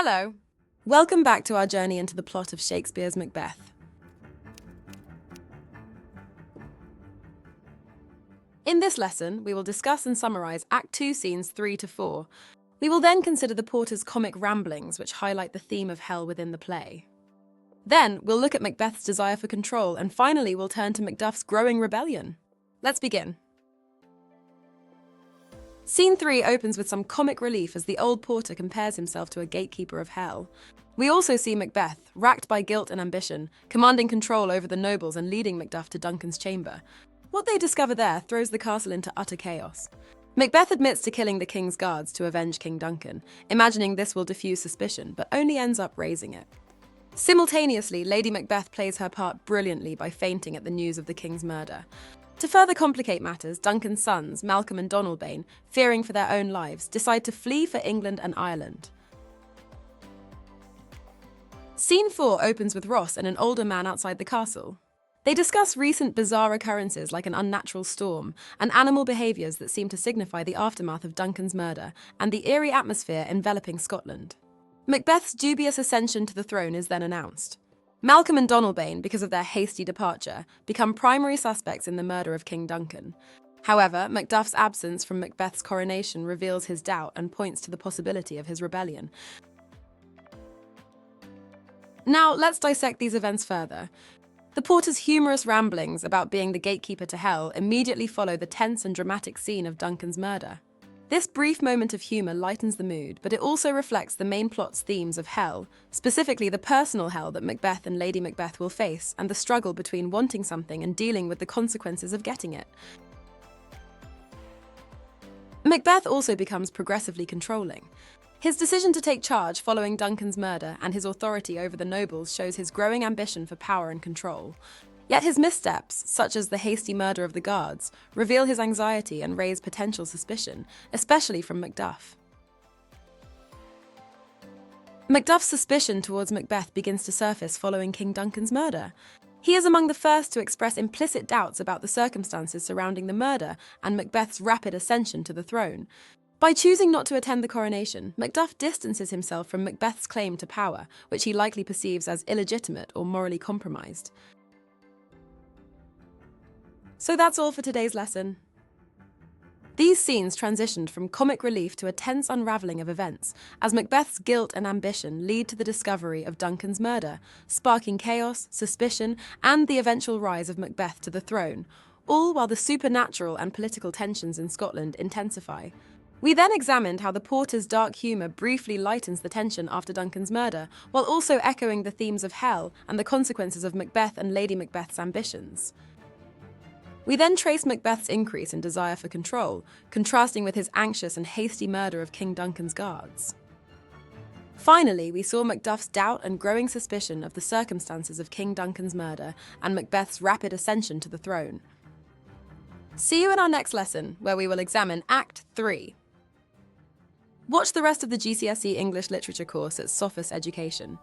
Hello. Welcome back to our journey into the plot of Shakespeare's Macbeth. In this lesson, we will discuss and summarise Act 2, Scenes 3 to 4. We will then consider the porter's comic ramblings, which highlight the theme of hell within the play. Then, we'll look at Macbeth's desire for control, and finally, we'll turn to Macduff's growing rebellion. Let's begin. Scene 3 opens with some comic relief as the old porter compares himself to a gatekeeper of hell. We also see Macbeth, racked by guilt and ambition, commanding control over the nobles and leading Macduff to Duncan's chamber. What they discover there throws the castle into utter chaos. Macbeth admits to killing the king's guards to avenge King Duncan, imagining this will diffuse suspicion, but only ends up raising it. Simultaneously, Lady Macbeth plays her part brilliantly by fainting at the news of the king's murder. To further complicate matters, Duncan's sons, Malcolm and Donalbain, fearing for their own lives, decide to flee for England and Ireland. Scene 4 opens with Ross and an older man outside the castle. They discuss recent bizarre occurrences like an unnatural storm and animal behaviours that seem to signify the aftermath of Duncan's murder and the eerie atmosphere enveloping Scotland. Macbeth's dubious ascension to the throne is then announced. Malcolm and Donalbain, because of their hasty departure, become primary suspects in the murder of King Duncan. However, Macduff's absence from Macbeth's coronation reveals his doubt and points to the possibility of his rebellion. Now, let's dissect these events further. The porter's humorous ramblings about being the gatekeeper to hell immediately follow the tense and dramatic scene of Duncan's murder. This brief moment of humour lightens the mood, but it also reflects the main plot's themes of hell, specifically the personal hell that Macbeth and Lady Macbeth will face, and the struggle between wanting something and dealing with the consequences of getting it. Macbeth also becomes progressively controlling. His decision to take charge following Duncan's murder and his authority over the nobles shows his growing ambition for power and control. Yet his missteps, such as the hasty murder of the guards, reveal his anxiety and raise potential suspicion, especially from Macduff. Macduff's suspicion towards Macbeth begins to surface following King Duncan's murder. He is among the first to express implicit doubts about the circumstances surrounding the murder and Macbeth's rapid ascension to the throne. By choosing not to attend the coronation, Macduff distances himself from Macbeth's claim to power, which he likely perceives as illegitimate or morally compromised. So that's all for today's lesson. These scenes transitioned from comic relief to a tense unravelling of events, as Macbeth's guilt and ambition lead to the discovery of Duncan's murder, sparking chaos, suspicion, and the eventual rise of Macbeth to the throne, all while the supernatural and political tensions in Scotland intensify. We then examined how the porter's dark humour briefly lightens the tension after Duncan's murder, while also echoing the themes of hell and the consequences of Macbeth and Lady Macbeth's ambitions. We then trace Macbeth's increase in desire for control, contrasting with his anxious and hasty murder of King Duncan's guards. Finally, we saw Macduff's doubt and growing suspicion of the circumstances of King Duncan's murder and Macbeth's rapid ascension to the throne. See you in our next lesson, where we will examine Act 3. Watch the rest of the GCSE English Literature course at Sophos Education.